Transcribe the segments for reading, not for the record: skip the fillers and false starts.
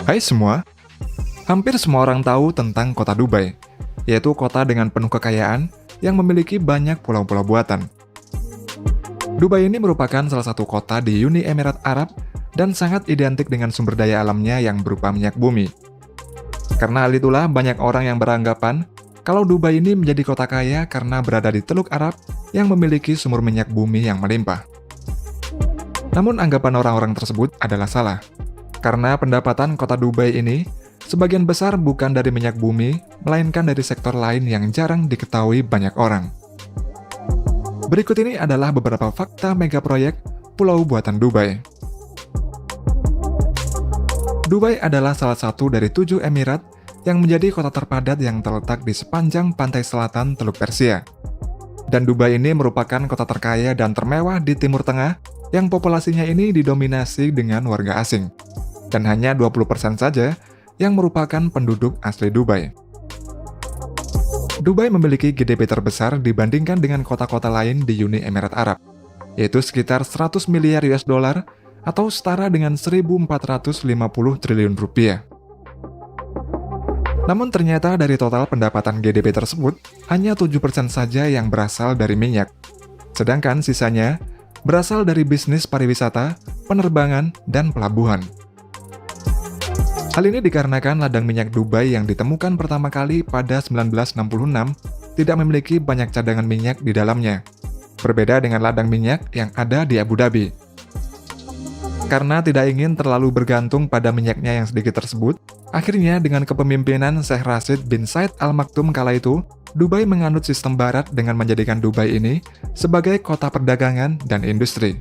Hai semua, hampir semua orang tahu tentang kota Dubai, yaitu kota dengan penuh kekayaan yang memiliki banyak pulau-pulau buatan. Dubai ini merupakan salah satu kota di Uni Emirat Arab dan sangat identik dengan sumber daya alamnya yang berupa minyak bumi. Karena hal itulah banyak orang yang beranggapan kalau Dubai ini menjadi kota kaya karena berada di Teluk Arab yang memiliki sumber minyak bumi yang melimpah. Namun anggapan orang-orang tersebut adalah salah. Karena pendapatan kota Dubai ini sebagian besar bukan dari minyak bumi, melainkan dari sektor lain yang jarang diketahui banyak orang. Berikut ini adalah beberapa fakta mega proyek pulau buatan Dubai. Dubai adalah salah satu dari 7 emirat yang menjadi kota terpadat yang terletak di sepanjang pantai selatan Teluk Persia. Dan Dubai ini merupakan kota terkaya dan termewah di Timur Tengah yang populasinya ini didominasi dengan warga asing. Dan hanya 20% saja yang merupakan penduduk asli Dubai. Dubai memiliki GDP terbesar dibandingkan dengan kota-kota lain di Uni Emirat Arab, yaitu sekitar 100 miliar US dollar atau setara dengan 1.450 triliun rupiah. Namun ternyata dari total pendapatan GDP tersebut, hanya 7% saja yang berasal dari minyak. Sedangkan sisanya berasal dari bisnis pariwisata, penerbangan, dan pelabuhan. Hal ini dikarenakan ladang minyak Dubai yang ditemukan pertama kali pada 1966 tidak memiliki banyak cadangan minyak di dalamnya, berbeda dengan ladang minyak yang ada di Abu Dhabi. Karena tidak ingin terlalu bergantung pada minyaknya yang sedikit tersebut, akhirnya dengan kepemimpinan Sheikh Rashid bin Said Al Maktoum kala itu, Dubai menganut sistem barat dengan menjadikan Dubai ini sebagai kota perdagangan dan industri.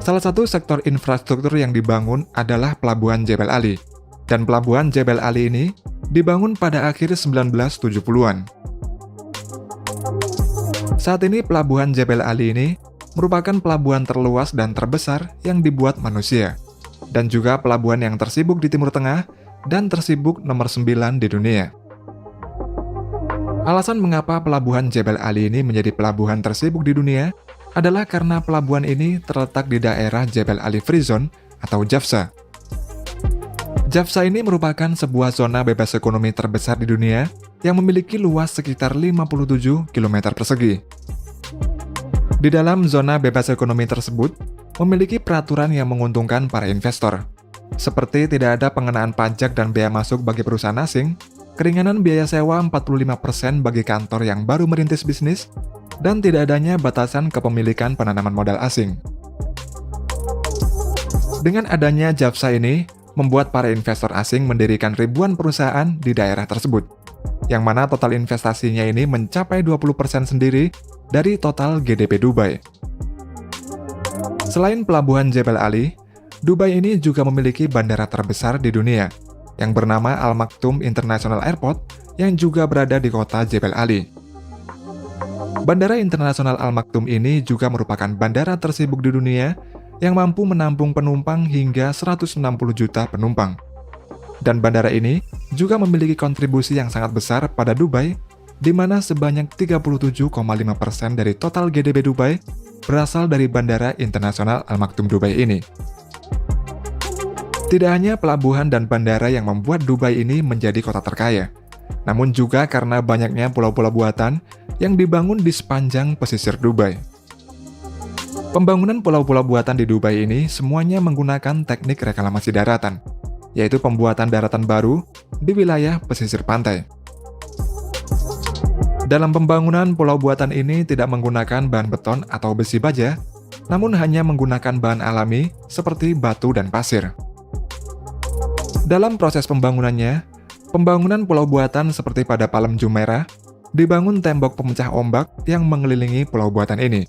Salah satu sektor infrastruktur yang dibangun adalah Pelabuhan Jebel Ali, dan Pelabuhan Jebel Ali ini dibangun pada akhir 1970-an. Saat ini Pelabuhan Jebel Ali ini merupakan pelabuhan terluas dan terbesar yang dibuat manusia, dan juga pelabuhan yang tersibuk di Timur Tengah dan tersibuk nomor 9 di dunia. Alasan mengapa Pelabuhan Jebel Ali ini menjadi pelabuhan tersibuk di dunia adalah karena pelabuhan ini terletak di daerah Jebel Ali Free Zone atau JAFZA. JAFZA ini merupakan sebuah zona bebas ekonomi terbesar di dunia yang memiliki luas sekitar 57 km persegi. Di dalam zona bebas ekonomi tersebut, memiliki peraturan yang menguntungkan para investor, seperti tidak ada pengenaan pajak dan bea masuk bagi perusahaan asing, keringanan biaya sewa 45% bagi kantor yang baru merintis bisnis, dan tidak adanya batasan kepemilikan penanaman modal asing. Dengan adanya JAFZA ini, membuat para investor asing mendirikan ribuan perusahaan di daerah tersebut, yang mana total investasinya ini mencapai 20% sendiri dari total GDP Dubai. Selain Pelabuhan Jebel Ali, Dubai ini juga memiliki bandara terbesar di dunia, yang bernama Al Maktoum International Airport, yang juga berada di kota Jebel Ali. Bandara Internasional Al Maktoum ini juga merupakan bandara tersibuk di dunia yang mampu menampung penumpang hingga 160 juta penumpang. Dan bandara ini juga memiliki kontribusi yang sangat besar pada Dubai, di mana sebanyak 37,5% dari total GDP Dubai berasal dari Bandara Internasional Al Maktoum Dubai ini. Tidak hanya pelabuhan dan bandara yang membuat Dubai ini menjadi kota terkaya, namun juga karena banyaknya pulau-pulau buatan yang dibangun di sepanjang pesisir Dubai. Pembangunan pulau-pulau buatan di Dubai ini semuanya menggunakan teknik reklamasi daratan, yaitu pembuatan daratan baru di wilayah pesisir pantai. Dalam pembangunan pulau buatan ini tidak menggunakan bahan beton atau besi baja, namun hanya menggunakan bahan alami seperti batu dan pasir. Dalam proses pembangunannya, pembangunan pulau buatan seperti pada Palem Jumeirah, dibangun tembok pemecah ombak yang mengelilingi pulau buatan ini.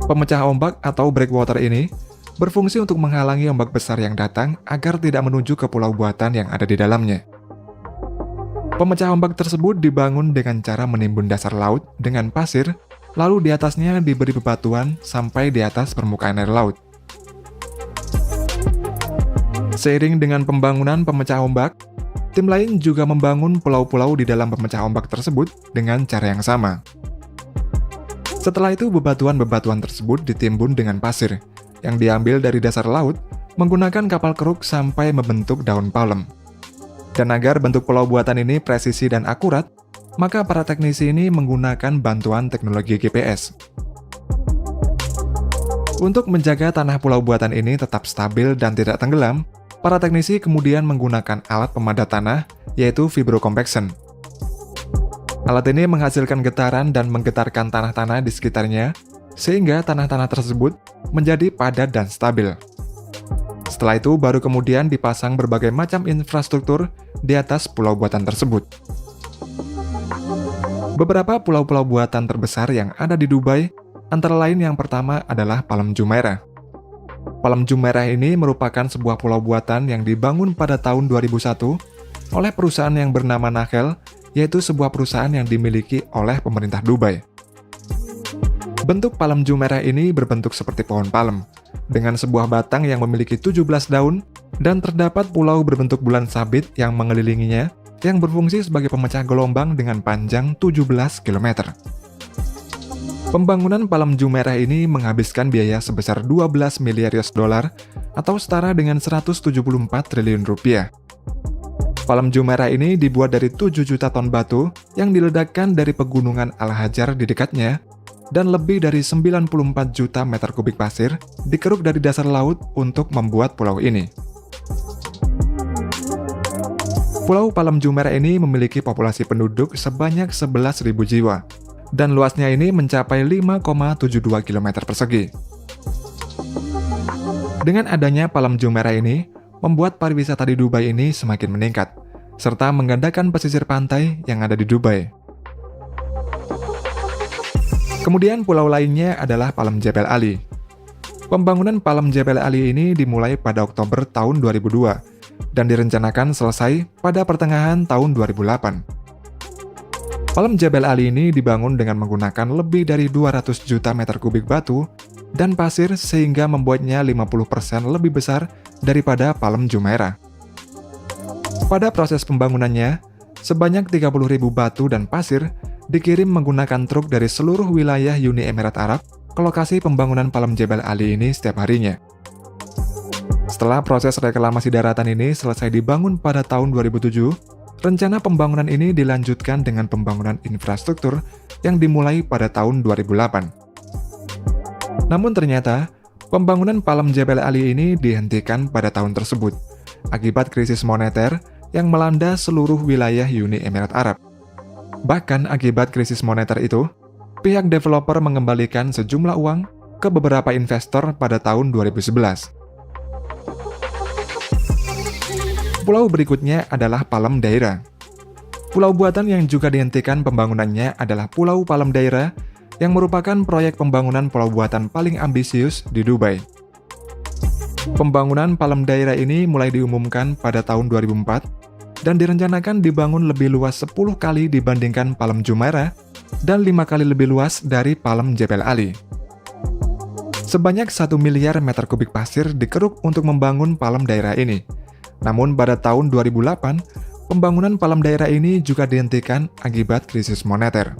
Pemecah ombak atau breakwater ini berfungsi untuk menghalangi ombak besar yang datang agar tidak menuju ke pulau buatan yang ada di dalamnya. Pemecah ombak tersebut dibangun dengan cara menimbun dasar laut dengan pasir, lalu di atasnya diberi bebatuan sampai di atas permukaan air laut. Seiring dengan pembangunan pemecah ombak, tim lain juga membangun pulau-pulau di dalam pemecah ombak tersebut dengan cara yang sama. Setelah itu, bebatuan-bebatuan tersebut ditimbun dengan pasir, yang diambil dari dasar laut, menggunakan kapal keruk sampai membentuk daun palem. Dan agar bentuk pulau buatan ini presisi dan akurat, maka para teknisi ini menggunakan bantuan teknologi GPS. Untuk menjaga tanah pulau buatan ini tetap stabil dan tidak tenggelam, para teknisi kemudian menggunakan alat pemadat tanah, yaitu vibrocompaction. Alat ini menghasilkan getaran dan menggetarkan tanah-tanah di sekitarnya, sehingga tanah-tanah tersebut menjadi padat dan stabil. Setelah itu, baru kemudian dipasang berbagai macam infrastruktur di atas pulau buatan tersebut. Beberapa pulau-pulau buatan terbesar yang ada di Dubai, antara lain yang pertama adalah Palm Jumeirah. Palm Jumeirah ini merupakan sebuah pulau buatan yang dibangun pada tahun 2001 oleh perusahaan yang bernama Nahel, yaitu sebuah perusahaan yang dimiliki oleh pemerintah Dubai. Bentuk Palm Jumeirah ini berbentuk seperti pohon palem, dengan sebuah batang yang memiliki 17 daun, dan terdapat pulau berbentuk bulan sabit yang mengelilinginya, yang berfungsi sebagai pemecah gelombang dengan panjang 17 km. Pembangunan Palm Jumeirah ini menghabiskan biaya sebesar 12 miliar US dollar atau setara dengan 174 triliun rupiah. Palm Jumeirah ini dibuat dari 7 juta ton batu yang diledakkan dari pegunungan Al-Hajar di dekatnya dan lebih dari 94 juta meter kubik pasir dikeruk dari dasar laut untuk membuat pulau ini. Pulau Palm Jumeirah ini memiliki populasi penduduk sebanyak 11.000 jiwa. Dan luasnya ini mencapai 5,72 km persegi. Dengan adanya Palm Jumeirah ini, membuat pariwisata di Dubai ini semakin meningkat, serta menggandakan pesisir pantai yang ada di Dubai. Kemudian pulau lainnya adalah Palm Jebel Ali. Pembangunan Palm Jebel Ali ini dimulai pada Oktober tahun 2002, dan direncanakan selesai pada pertengahan tahun 2008. Palm Jebel Ali ini dibangun dengan menggunakan lebih dari 200 juta meter kubik batu dan pasir sehingga membuatnya 50% lebih besar daripada Palm Jumeirah. Pada proses pembangunannya, sebanyak 30.000 batu dan pasir dikirim menggunakan truk dari seluruh wilayah Uni Emirat Arab ke lokasi pembangunan Palm Jebel Ali ini setiap harinya. Setelah proses reklamasi daratan ini selesai dibangun pada tahun 2007, rencana pembangunan ini dilanjutkan dengan pembangunan infrastruktur yang dimulai pada tahun 2008. Namun ternyata, pembangunan Palm Jebel Ali ini dihentikan pada tahun tersebut, akibat krisis moneter yang melanda seluruh wilayah Uni Emirat Arab. Bahkan akibat krisis moneter itu, pihak developer mengembalikan sejumlah uang ke beberapa investor pada tahun 2011. Pulau berikutnya adalah Palm Daira. Pulau buatan yang juga dihentikan pembangunannya adalah Pulau Palm Daira, yang merupakan proyek pembangunan pulau buatan paling ambisius di Dubai. Pembangunan Palm Daira ini mulai diumumkan pada tahun 2004, dan direncanakan dibangun lebih luas 10 kali dibandingkan Palm Jumeirah, dan 5 kali lebih luas dari Palm Jebel Ali. Sebanyak 1 miliar meter kubik pasir dikeruk untuk membangun Palm Daira ini. Namun pada tahun 2008, pembangunan Palm Daira ini juga dihentikan akibat krisis moneter.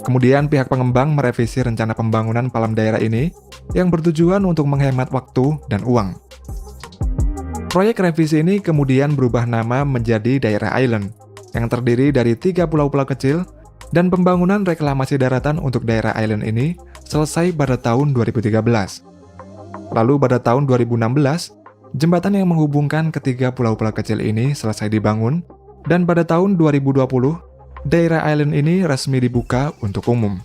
Kemudian pihak pengembang merevisi rencana pembangunan Palm Daira ini yang bertujuan untuk menghemat waktu dan uang. Proyek revisi ini kemudian berubah nama menjadi Daira Island, yang terdiri dari 3 pulau-pulau kecil, dan pembangunan reklamasi daratan untuk Daira Island ini selesai pada tahun 2013. Lalu pada tahun 2016, jembatan yang menghubungkan ketiga pulau-pulau kecil ini selesai dibangun, dan pada tahun 2020, Daira Island ini resmi dibuka untuk umum.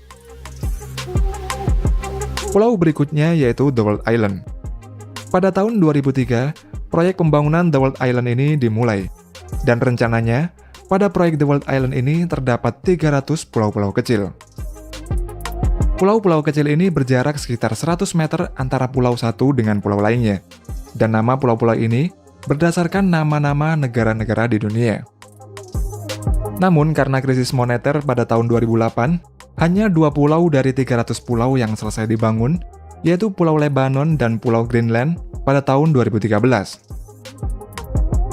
Pulau berikutnya yaitu The World Island. Pada tahun 2003, proyek pembangunan The World Island ini dimulai, dan rencananya, pada proyek The World Island ini terdapat 300 pulau-pulau kecil. Pulau-pulau kecil ini berjarak sekitar 100 meter antara pulau satu dengan pulau lainnya, dan nama pulau-pulau ini berdasarkan nama-nama negara-negara di dunia. Namun, karena krisis moneter pada tahun 2008, hanya 2 pulau dari 300 pulau yang selesai dibangun, yaitu Pulau Lebanon dan Pulau Greenland pada tahun 2013.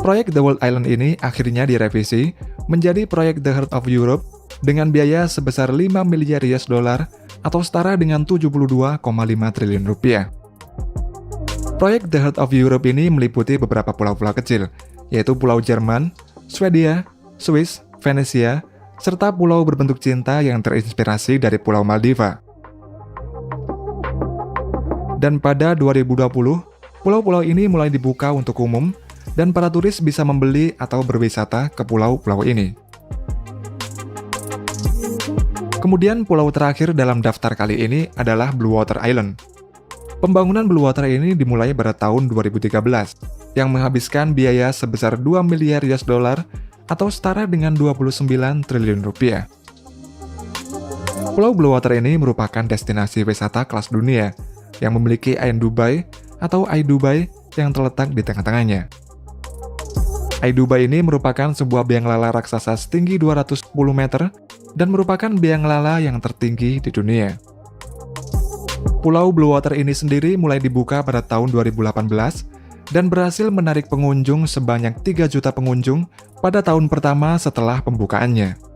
Proyek The World Island ini akhirnya direvisi menjadi proyek The Heart of Europe dengan biaya sebesar 5 miliar US dollar atau setara dengan 72,5 triliun rupiah. Proyek The Heart of Europe ini meliputi beberapa pulau-pulau kecil, yaitu Pulau Jerman, Swedia, Swiss, Venesia, serta pulau berbentuk cinta yang terinspirasi dari Pulau Maldiva. Dan pada 2020, pulau-pulau ini mulai dibuka untuk umum dan para turis bisa membeli atau berwisata ke pulau-pulau ini. Kemudian pulau terakhir dalam daftar kali ini adalah Blue Water Island. Pembangunan Blue Water ini dimulai pada tahun 2013, yang menghabiskan biaya sebesar 2 miliar US dollar atau setara dengan 29 triliun rupiah. Pulau Blue Water ini merupakan destinasi wisata kelas dunia yang memiliki Ain Dubai atau iDubai yang terletak di tengah-tengahnya. iDubai ini merupakan sebuah biang lala raksasa setinggi 210 meter dan merupakan biang lala yang tertinggi di dunia. Pulau Blue Water ini sendiri mulai dibuka pada tahun 2018 dan berhasil menarik pengunjung sebanyak 3 juta pengunjung pada tahun pertama setelah pembukaannya.